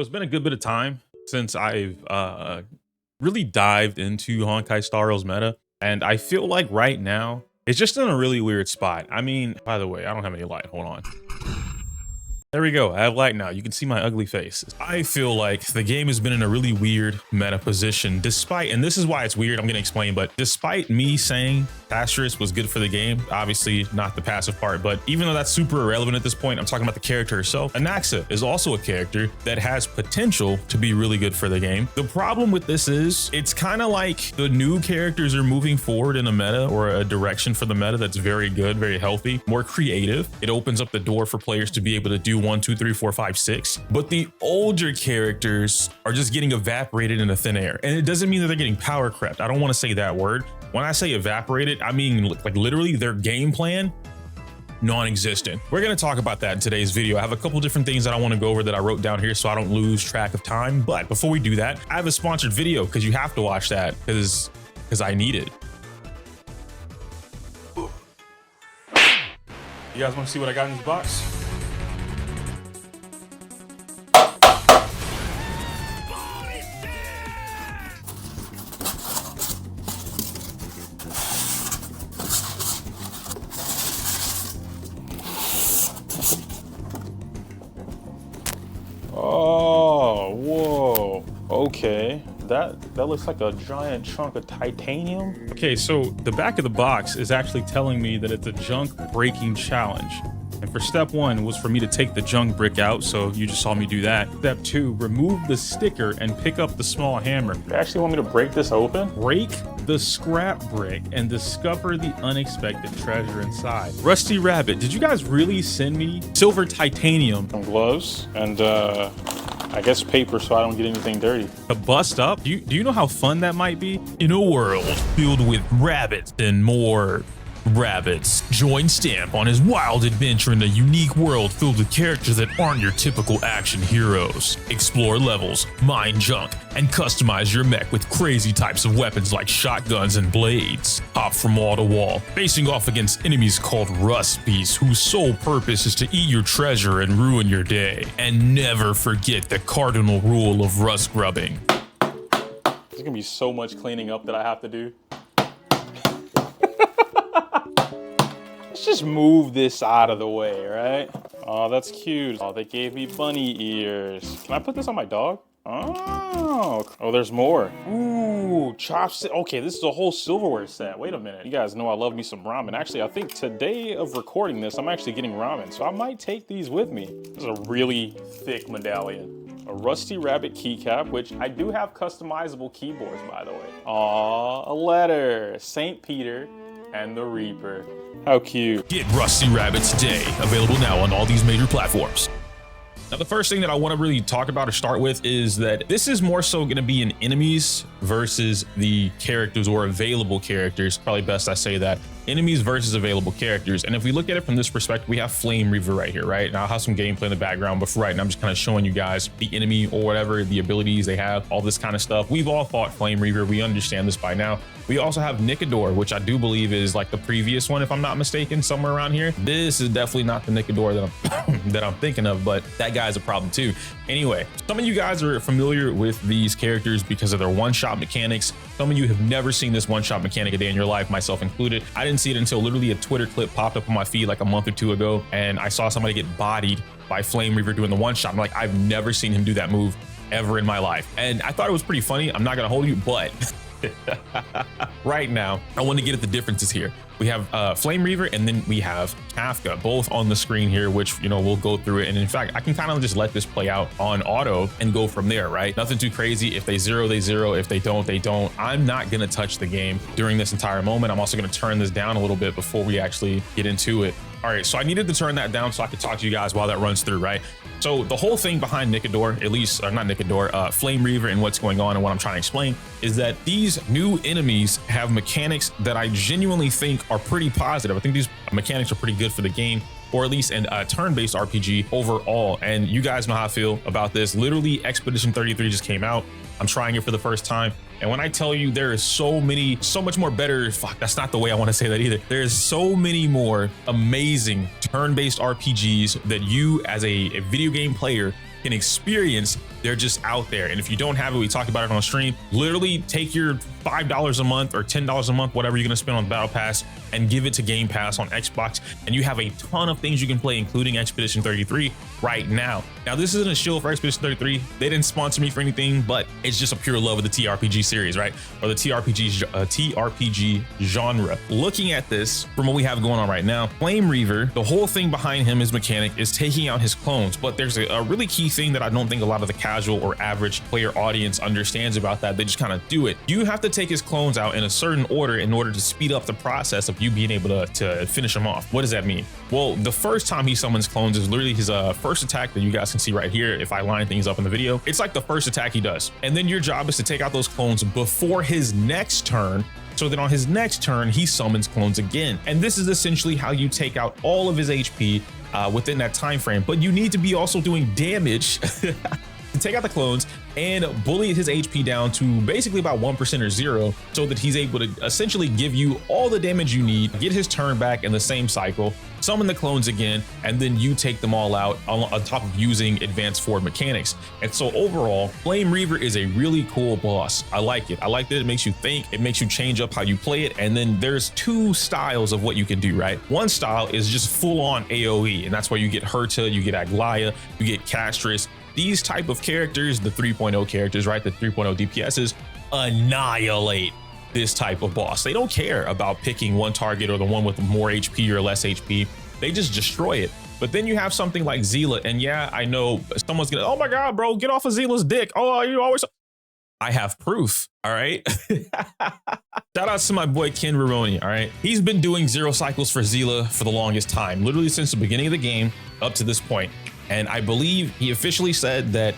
So it's been a good bit of time since I've really dived into Honkai Star Rail's meta, and I feel like right now it's just in a really weird spot. I mean, by the way, I don't have any light. Hold on. There we go. I have light now. You can see my ugly face. I feel like the game has been in a really weird meta position despite, and this is why it's weird, I'm going to explain, but despite me saying Asterisk was good for the game, obviously not the passive part, but even though that's super irrelevant at this point, I'm talking about the character herself. Anaxa is also a character that has potential to be really good for the game. The problem with this is it's kind of like the new characters are moving forward in a meta or a direction for the meta that's very good, very healthy, more creative. It opens up the door for players to be able to do 1, 2, 3, 4, 5, 6. But the older characters are just getting evaporated into thin air. And it doesn't mean that they're getting power crept. I don't want to say that word. When I say evaporated, I mean like literally their game plan non-existent. We're going to talk about that in today's video. I have a couple different things that I want to go over that I wrote down here so I don't lose track of time. But before we do that, I have a sponsored video because you have to watch that because I need it. You guys want to see what I got in this box? Oh, whoa. Okay. That looks like a giant chunk of titanium. Okay, so the back of the box is actually telling me that it's a junk breaking challenge. And for step 1 was for me to take the junk brick out, so you just saw me do that. Step 2, remove the sticker and pick up the small hammer. They actually want me to break this open? Break the scrap brick and discover the unexpected treasure inside. Rusty Rabbit, did you guys really send me silver titanium? Some gloves and I guess paper so I don't get anything dirty. To bust up? Do you know how fun that might be? In a world filled with rabbits and more rabbits, join Stamp on his wild adventure in a unique world filled with characters that aren't your typical action heroes. Explore levels, mine junk, and customize your mech with crazy types of weapons like shotguns and blades. Hop from wall to wall, facing off against enemies called rust beasts whose sole purpose is to eat your treasure and ruin your day. And never forget the cardinal rule of rust grubbing. There's gonna be so much cleaning up that I have to do. Let's just move this out of the way, right? Oh, that's cute. Oh, they gave me bunny ears. Can I put this on my dog? Oh, there's more. Ooh, chopstick. Okay, this is a whole silverware set. Wait a minute. You guys know I love me some ramen. Actually, I think today of recording this, I'm actually getting ramen, so I might take these with me. This is a really thick medallion. A Rusty Rabbit keycap, which I do have customizable keyboards, by the way. Aw, a letter. St. Peter and the Reaper. How cute. Get Rusty Rabbit today. Available now on all these major platforms. Now, the first thing that I want to really talk about or start with is that this is more so going to be in enemies versus the characters or available characters. Probably best I say that. Enemies versus available characters. And if we look at it from this perspective, we have Flame Reaver right here, right? Now, I'll have some gameplay in the background, but for right now, I'm just kind of showing you guys the enemy or whatever, the abilities they have, all this kind of stuff. We've all fought Flame Reaver. We understand this by now. We also have Nicador, which I do believe is like the previous one, if I'm not mistaken, somewhere around here. This is definitely not the Nicador that I'm thinking of, but that guy's a problem too. Anyway, some of you guys are familiar with these characters because of their one-shot mechanics. Some of you have never seen this one-shot mechanic a day in your life, myself included. I didn't see it until literally a Twitter clip popped up on my feed like a month or 2 ago, and I saw somebody get bodied by Flame Reaver doing the one-shot. I'm like, I've never seen him do that move ever in my life. And I thought it was pretty funny. I'm not gonna hold you, but right now, I want to get at the differences here. We have Flame Reaver and then we have Kafka, both on the screen here, which, you know, we'll go through it. And in fact, I can kind of just let this play out on auto and go from there, right? Nothing too crazy. If they zero, they zero. If they don't, they don't. I'm not going to touch the game during this entire moment. I'm also going to turn this down a little bit before we actually get into it. All right, so I needed to turn that down so I could talk to you guys while that runs through, right? So the whole thing behind Nicador, at least, or not Nicador, Flame Reaver and what's going on and what I'm trying to explain is that these new enemies have mechanics that I genuinely think are pretty positive. I think these mechanics are pretty good for the game, or at least in a turn-based RPG overall. And you guys know how I feel about this. Literally, Expedition 33 just came out. I'm trying it for the first time. And when I tell you there is so much more better, fuck, that's not the way I want to say that either. There's so many more amazing turn-based RPGs that you as a video game player can experience. They're just out there. And if you don't have it, we talked about it on stream. Literally take your $5 a month or $10 a month, whatever you're gonna spend on Battle Pass, and give it to Game Pass on Xbox. And you have a ton of things you can play, including Expedition 33 right now. Now, this isn't a shield for Expedition 33. They didn't sponsor me for anything, but it's just a pure love of the TRPG series, right? Or the TRPG genre. Looking at this from what we have going on right now, Flame Reaver, the whole thing behind him, his mechanic, is taking out his clones. But there's a really key thing that I don't think a lot of the casual or average player audience understands about that. They just kind of do it. You have to take his clones out in a certain order in order to speed up the process of you being able to finish him off. What does that mean? Well, the first time he summons clones is literally his first attack that you guys can see right here. If I line things up in the video, it's like the first attack he does. And then your job is to take out those clones before his next turn, so that on his next turn, he summons clones again. And this is essentially how you take out all of his HP within that time frame. But you need to be also doing damage to take out the clones and bully his HP down to basically about 1% or 0, so that he's able to essentially give you all the damage you need, get his turn back in the same cycle, summon the clones again, and then you take them all out on top of using advanced forward mechanics. And so overall, Flame Reaver is a really cool boss. I like it. I like that it makes you think, it makes you change up how you play it. And then there's two styles of what you can do, right? One style is just full on AoE, and that's where you get Herta, you get Aglaya, you get Castris. These type of characters, the 3.0 characters, right? The 3.0 DPSs annihilate this type of boss. They don't care about picking one target or the one with more HP or less HP. They just destroy it. But then you have something like Zila, and yeah, I know someone's gonna, oh my God, bro, get off of Zila's dick. Oh, you always. I have proof, all right? Shout out to my boy Ken Raroni, all right? He's been doing 0 cycles for Zila for the longest time, literally since the beginning of the game up to this point. And I believe he officially said that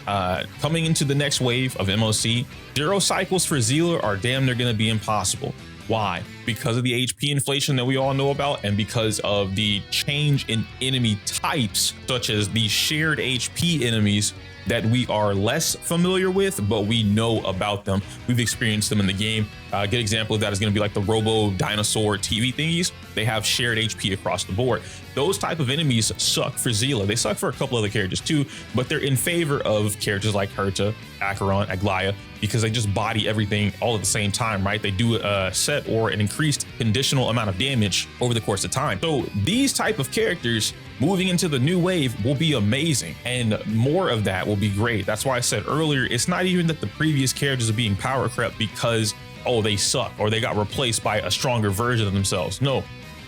coming into the next wave of MOC, 0 cycles for Zila are damn near gonna be impossible. Why? Because of the HP inflation that we all know about, and because of the change in enemy types, such as the shared HP enemies that we are less familiar with, but we know about them. We've experienced them in the game. A good example of that is going to be like the Robo Dinosaur TV thingies. They have shared HP across the board. Those type of enemies suck for Zila. They suck for a couple other characters too, but they're in favor of characters like Herta, Acheron, Aglaya, because they just body everything all at the same time, right? They do a set or an increased conditional amount of damage over the course of time. So these type of characters moving into the new wave will be amazing, and more of that will be great. That's why I said earlier, it's not even that the previous characters are being power crept because, oh, they suck or they got replaced by a stronger version of themselves. No,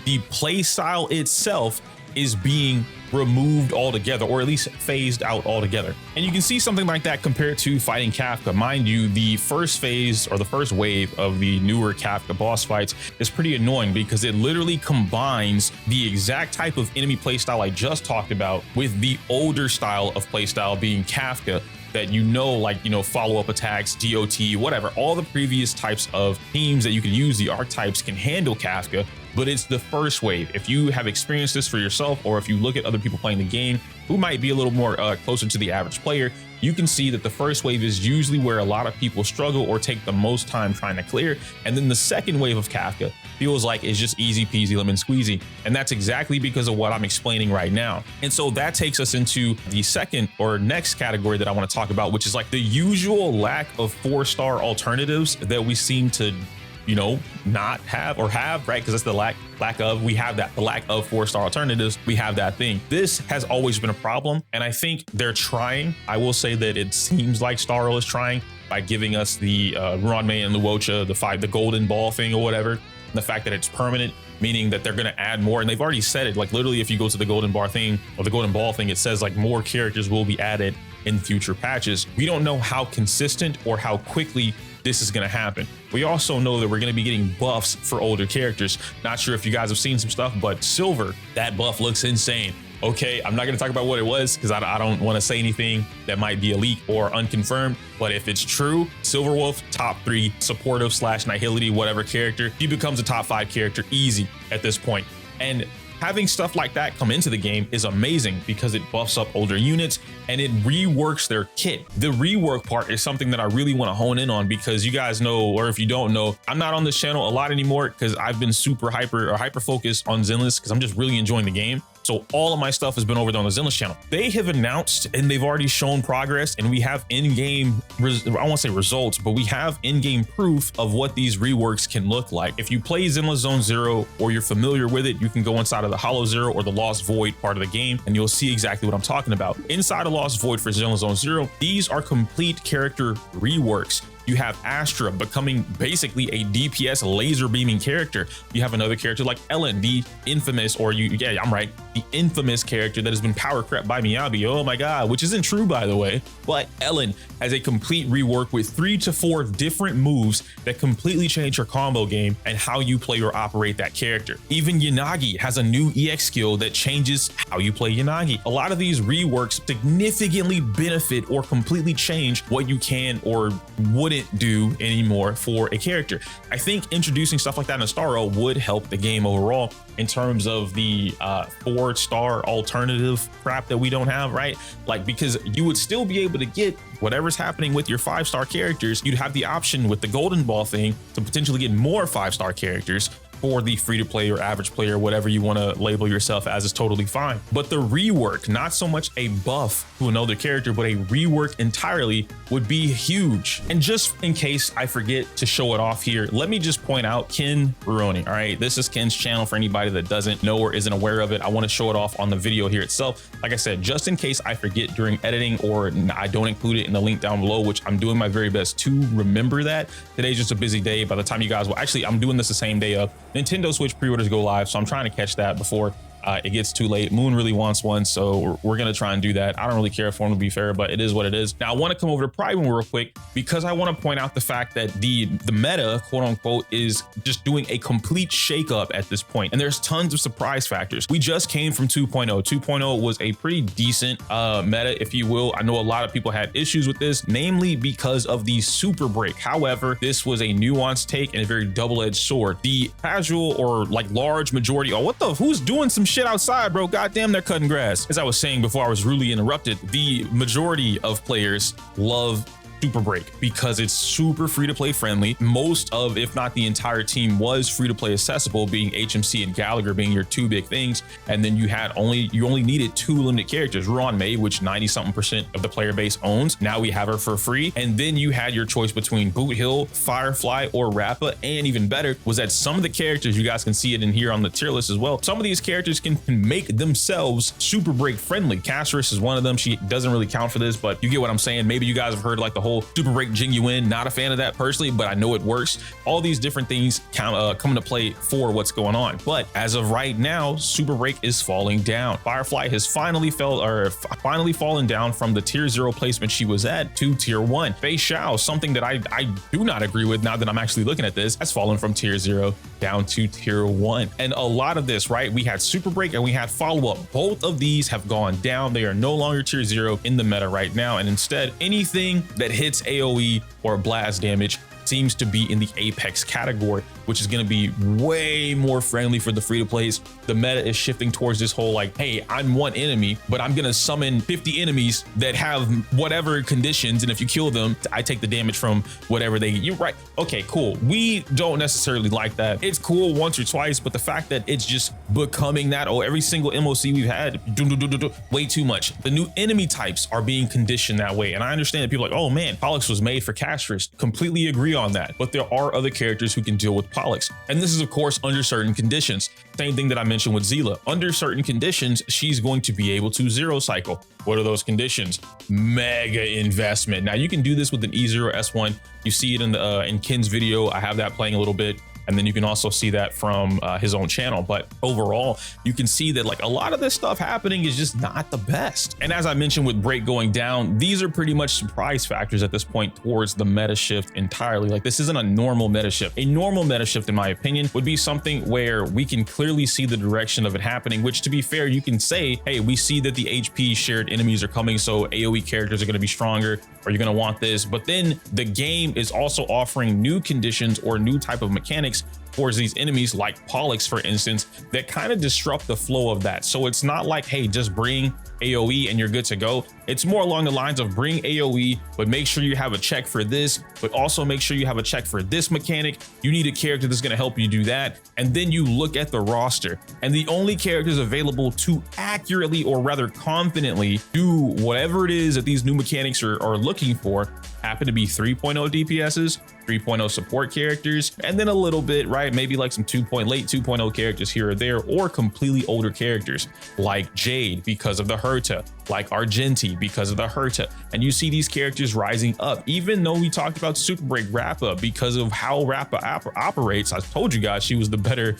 the play style itself is being removed altogether, or at least phased out altogether. And you can see something like that compared to fighting Kafka. Mind you, the first phase or the first wave of the newer Kafka boss fights is pretty annoying because it literally combines the exact type of enemy playstyle I just talked about with the older style of playstyle being Kafka, that like, follow-up attacks, DOT, whatever, all the previous types of teams that you can use, the archetypes can handle Kafka, but it's the first wave. If you have experienced this for yourself, or if you look at other people playing the game who might be a little more closer to the average player, you can see that the first wave is usually where a lot of people struggle or take the most time trying to clear. And then the second wave of Kafka feels like it's just easy peasy lemon squeezy. And that's exactly because of what I'm explaining right now. And so that takes us into the second or next category that I want to talk about, which is like the usual lack of 4-star alternatives that we seem to not have or have, right? Because that's the lack of, we have that, the lack of 4-star alternatives, we have that thing. This has always been a problem, and I think they're trying. I will say that it seems like Star Rail is trying by giving us the Ruanmei and Luocha, the golden ball thing or whatever, the fact that it's permanent, meaning that they're going to add more. And they've already said it, like literally if you go to the golden bar thing or the golden ball thing, it says like more characters will be added in future patches. We don't know how consistent or how quickly this is going to happen. We also know that we're going to be getting buffs for older characters. Not sure if you guys have seen some stuff, but Silver, that buff looks insane. Okay, I'm not going to talk about what it was because I don't want to say anything that might be a leak or unconfirmed, but if it's true, Silverwolf, top 3 supportive / nihility, whatever character, he becomes a top 5 character easy at this point. And having stuff like that come into the game is amazing because it buffs up older units and it reworks their kit. The rework part is something that I really want to hone in on because you guys know, or if you don't know, I'm not on this channel a lot anymore because I've been super hyper focused on Zenless because I'm just really enjoying the game. So all of my stuff has been over there on the Zenless channel. They have announced and they've already shown progress, and we have in-game, I won't say results, but we have in-game proof of what these reworks can look like. If you play Zenless Zone Zero or you're familiar with it, you can go inside of the Hollow Zero or the Lost Void part of the game, and you'll see exactly what I'm talking about. Inside of Lost Void for Zenless Zone Zero, these are complete character reworks. You have Astra becoming basically a DPS laser beaming character. You have another character like Ellen, the infamous, or yeah, I'm right, the infamous character that has been power crept by Miyabi. Oh my God, which isn't true, by the way. But Ellen has a complete rework with 3 to 4 different moves that completely change her combo game and how you play or operate that character. Even Yanagi has a new EX skill that changes how you play Yanagi. A lot of these reworks significantly benefit or completely change what you can or wouldn't do anymore for a character. I think introducing stuff like that in Star Rail would help the game overall in terms of the 4-star alternative crap that we don't have, right? Like, because you would still be able to get whatever's happening with your 5-star characters. You'd have the option with the golden ball thing to potentially get more 5-star characters for the free-to-play or average player, whatever you want to label yourself as, is totally fine. But the rework, not so much a buff to another character, but a rework entirely, would be huge. And just in case I forget to show it off here, let me just point out Ken Baroni. All right, this is Ken's channel for anybody that doesn't know or isn't aware of it. I want to show it off on the video here itself. Like I said, just in case I forget during editing or I don't include it in the link down below, which I'm doing my very best to remember that. Today's just a busy day. By the time you guys will, actually, I'm doing this the same day of Nintendo Switch pre-orders go live, so I'm trying to catch that before it gets too late. Moon really wants one, so we're gonna try and do that. I don't really care for him, to be fair, but it is what it is. Now I want to come over to Pride real quick because I want to point out the fact that the meta, quote unquote, is just doing a complete shakeup at this point, and there's tons of surprise factors. We just came from 2.0. 2.0 was a pretty decent meta, if you will. I know a lot of people had issues with this, namely because of the super break. However, this was a nuanced take and a very double-edged sword. The casual or like large majority, who's doing some shit outside, bro? Goddamn, they're cutting grass. As I was saying before I was rudely interrupted, the majority of players love Super Break because it's super free to play friendly. Most of, if not the entire team, was free to play accessible, being HMC and Gallagher being your 2 big things. And then you only needed 2 limited characters. Ruan May, which 90-something% of the player base owns. Now we have her for free. And then you had your choice between Boot Hill, Firefly, or Rappa. And even better was that some of the characters, you guys can see it in here on the tier list as well, some of these characters can make themselves Super Break friendly. Casterus is one of them. She doesn't really count for this, but you get what I'm saying. Maybe you guys have heard like the whole Super Break Genuine. Not a fan of that personally, but I know it works. All these different things come into play for what's going on. But as of right now, Super Break is falling down. Firefly has finally fallen down from the tier 0 placement she was at to tier 1. Feixiao, something that I do not agree with now that I'm actually looking at this, has fallen from tier 0 down to tier 1. And a lot of this, right? We had Super Break and we had follow-up. Both of these have gone down. They are no longer tier 0 in the meta right now. And instead, anything that hits AoE or blast damage seems to be in the Apex category, which is going to be way more friendly for the free-to-plays. The meta is shifting towards this whole like, hey, I'm one enemy, but I'm going to summon 50 enemies that have whatever conditions, and if you kill them, I take the damage from whatever you're right. Okay, cool. We don't necessarily like that. It's cool once or twice, but the fact that it's just becoming that, every single MOC we've had, way too much. The new enemy types are being conditioned that way, and I understand that people are like, oh man, Pollux was made for casters. Completely agree on that, but there are other characters who can deal with Pollux, and this is of course under certain conditions. Same thing that I mentioned with Zila. Under certain conditions, she's going to be able to zero cycle. What are those conditions? Mega investment. Now you can do this with an E0 S1. You see it in Ken's video. I have that playing a little bit. And then you can also see that from his own channel. But overall, you can see that like a lot of this stuff happening is just not the best. And as I mentioned with Break going down, these are pretty much surprise factors at this point towards the meta shift entirely. Like this isn't a normal meta shift. A normal meta shift, in my opinion, would be something where we can clearly see the direction of it happening, which to be fair, you can say, hey, we see that the HP shared enemies are coming, so AoE characters are going to be stronger, or you're going to want this. But then the game is also offering new conditions or new type of mechanics towards these enemies like Pollux, for instance, that kind of disrupt the flow of that. So it's not like, hey, just bring AoE and you're good to go. It's more along the lines of bring AoE, but make sure you have a check for this, but also make sure you have a check for this mechanic. You need a character that's going to help you do that. And then you look at the roster, and the only characters available to accurately, or rather confidently, do whatever it is that these new mechanics are looking for happen to be 3.0 DPSs, 3.0 support characters, and then a little bit, right? Maybe like some late 2.0 characters here or there, or completely older characters like Jade because of the Herta, like Argenti because of the Herta. And you see these characters rising up, even though we talked about Super Break Rappa because of how Rappa operates. I told you guys she was the better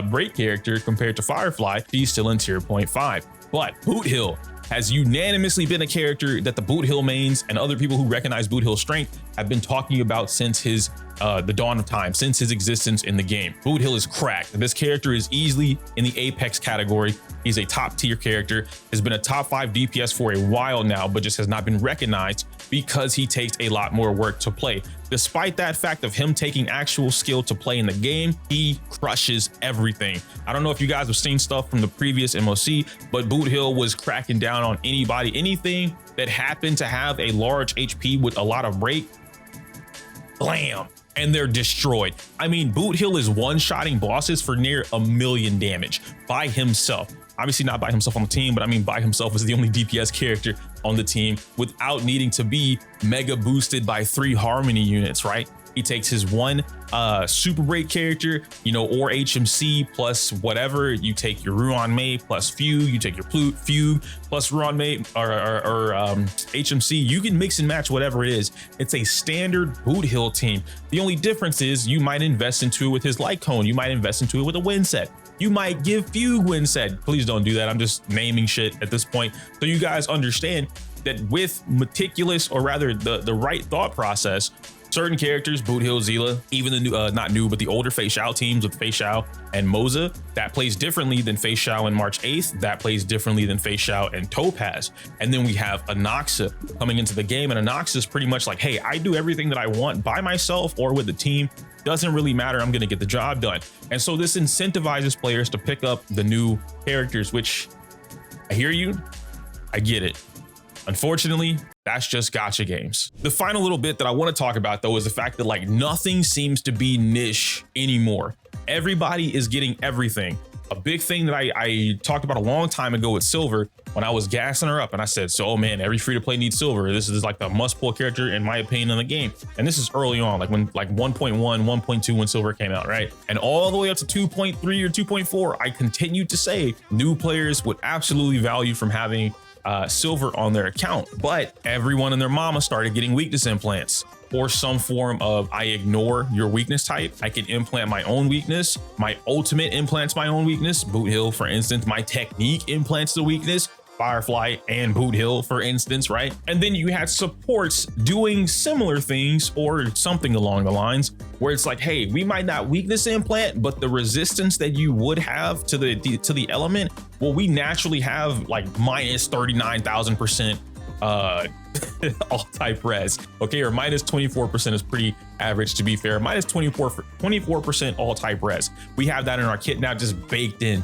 break character compared to Firefly. She's still in tier 0.5. But Boot Hill has unanimously been a character that the Boot Hill mains and other people who recognize Boot Hill's strength have been talking about since his the dawn of time, since his existence in the game. Boot Hill is cracked. This character is easily in the Apex category. He's a top tier character, has been a top 5 DPS for a while now, but just has not been recognized because he takes a lot more work to play. Despite that fact of him taking actual skill to play in the game, he crushes everything. I don't know if you guys have seen stuff from the previous MOC, but Boot Hill was cracking down on anything that happened to have a large HP with a lot of break. Blam. And they're destroyed. I mean, Boot Hill is one-shotting bosses for near 1 million damage by himself. Obviously not by himself on the team, but I mean by himself as the only DPS character on the team without needing to be mega boosted by 3 Harmony units, right? He takes his one super break character, you know, or HMC plus whatever. You take your Ruan Mei plus Fugue, you take your Fugue plus Ruan Mei or HMC. You can mix and match whatever it is. It's a standard Boot Hill team. The only difference is you might invest into it with his light cone. You might invest into it with a win set. You might give Fugue win set. Please don't do that. I'm just naming shit at this point. So you guys understand that with meticulous, or rather the right thought process, certain characters, Boot Hill, Zila, even the new, not new, but the older Feixiao teams with Feixiao and Moza, that plays differently than Feixiao and March 8th. That plays differently than Feixiao and Topaz. And then we have Anaxa coming into the game, and Anaxa is pretty much like, hey, I do everything that I want by myself or with the team. Doesn't really matter, I'm gonna get the job done. And so this incentivizes players to pick up the new characters, which I hear you, I get it. Unfortunately, that's just gacha games. The final little bit that I want to talk about though is the fact that like nothing seems to be niche anymore. Everybody is getting everything. A big thing that I talked about a long time ago with Silver when I was gassing her up and I said, so oh man, every free to play needs Silver. This is like the must pull character in my opinion in the game. And this is early on, like when 1.1, 1.2 when Silver came out, right? And all the way up to 2.3 or 2.4, I continued to say new players would absolutely value from having Silver on their account, but everyone and their mama started getting weakness implants or some form of I ignore your weakness type. I can implant my own weakness. My ultimate implants my own weakness. Boot Hill, for instance, my technique implants the weakness. Firefly and Boot Hill, for instance, right? And then you had supports doing similar things or something along the lines where it's like, hey, we might not weakness implant, but the resistance that you would have to the element, well, we naturally have like minus 39,000% all type res, okay, or minus 24% is pretty average to be fair. Minus 24% all type res. We have that in our kit now, just baked in.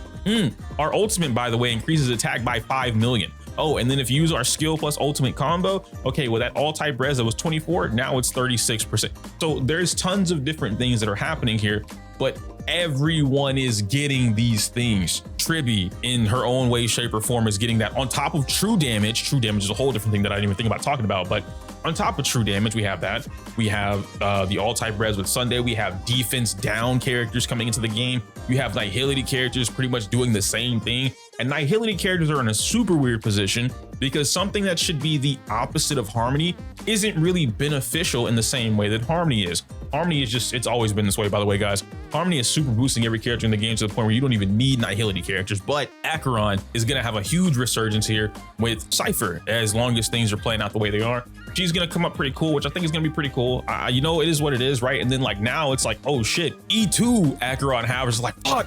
Our ultimate, by the way, increases attack by 5 million. Oh, and then if you use our skill plus ultimate combo, okay, well that all type res that was 24, now it's 36%. So there's tons of different things that are happening here, but everyone is getting these things. Tribby, in her own way, shape, or form, is getting that on top of true damage. True damage is a whole different thing that I didn't even think about talking about, but on top of true damage, we have that. We have the all-type res with Sunday. We have defense down characters coming into the game. You have Nihility characters pretty much doing the same thing. And Nihility characters are in a super weird position because something that should be the opposite of Harmony isn't really beneficial in the same way that Harmony is. Harmony is just, it's always been this way, by the way, guys. Harmony is super boosting every character in the game to the point where you don't even need Nihility characters, but Acheron is gonna have a huge resurgence here with Cypher as long as things are playing out the way they are. She's gonna come up pretty cool, which I think is gonna be pretty cool. You know, it is what it is, right? And then like now it's like, oh shit, E2 Acheron Havers is like, fuck,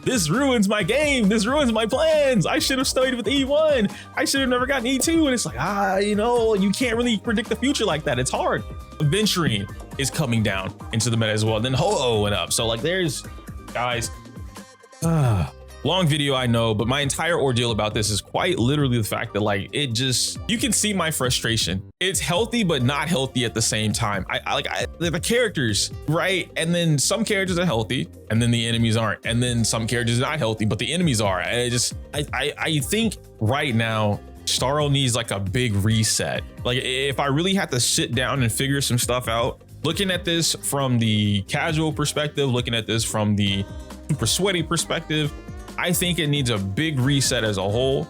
this ruins my game. This ruins my plans. I should have stayed with E1. I should have never gotten E2. And it's like, you know, you can't really predict the future like that. It's hard. Venturing is coming down into the meta as well. And then Ho-Oh went up. So like there's, guys, Long video, I know, but my entire ordeal about this is quite literally the fact that like you can see my frustration. It's healthy, but not healthy at the same time. The characters, right? And then some characters are healthy and then the enemies aren't. And then some characters are not healthy, but the enemies are. And I think right now, Star Rail needs like a big reset. Like if I really had to sit down and figure some stuff out, looking at this from the casual perspective, looking at this from the super sweaty perspective, I think it needs a big reset as a whole.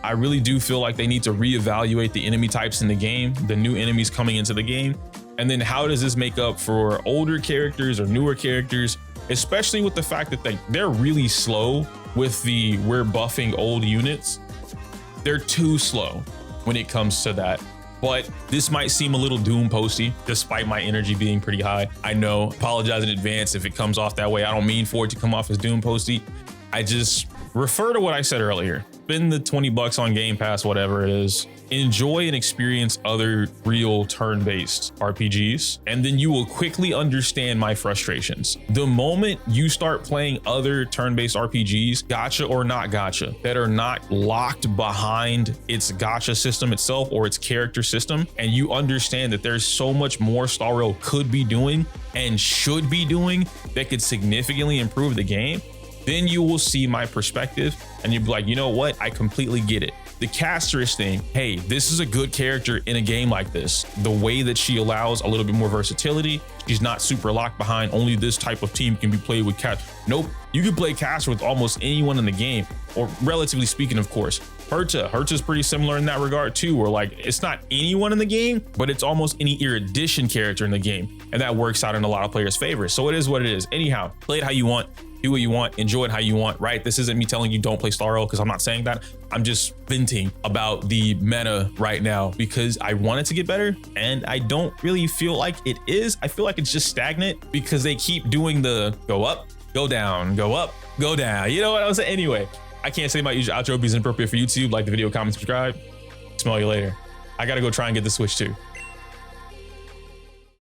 I really do feel like they need to reevaluate the enemy types in the game, the new enemies coming into the game. And then how does this make up for older characters or newer characters, especially with the fact that they're really slow with we're buffing old units. They're too slow when it comes to that. But this might seem a little doom posty despite my energy being pretty high. I know, apologize in advance if it comes off that way. I don't mean for it to come off as doom posty. I just refer to what I said earlier. Spend the 20 bucks on Game Pass, whatever it is. Enjoy and experience other real turn-based RPGs, and then you will quickly understand my frustrations. The moment you start playing other turn-based RPGs, gacha or not gacha, that are not locked behind its gacha system itself or its character system, and you understand that there's so much more Star Rail could be doing and should be doing that could significantly improve the game, then you will see my perspective and you'll be like, you know what? I completely get it. The casteress thing, hey, this is a good character in a game like this. The way that she allows a little bit more versatility, she's not super locked behind only this type of team can be played with cast. Nope, you can play caster with almost anyone in the game, or relatively speaking, of course. Herta's pretty similar in that regard too, where like it's not anyone in the game, but it's almost any Erudition character in the game, and that works out in a lot of players' favor. So it is what it is. Anyhow, play it how you want. Do what you want, enjoy it how you want, right? This isn't me telling you don't play Star Rail, because I'm not saying that. I'm just venting about the meta right now because I want it to get better and I don't really feel like it is. I feel like it's just stagnant because they keep doing the go up, go down, go up, go down. You know what I was saying? Anyway, I can't say my usual outro because it's inappropriate for YouTube. Like the video, comment, subscribe. Smell you later. I gotta go try and get the Switch too.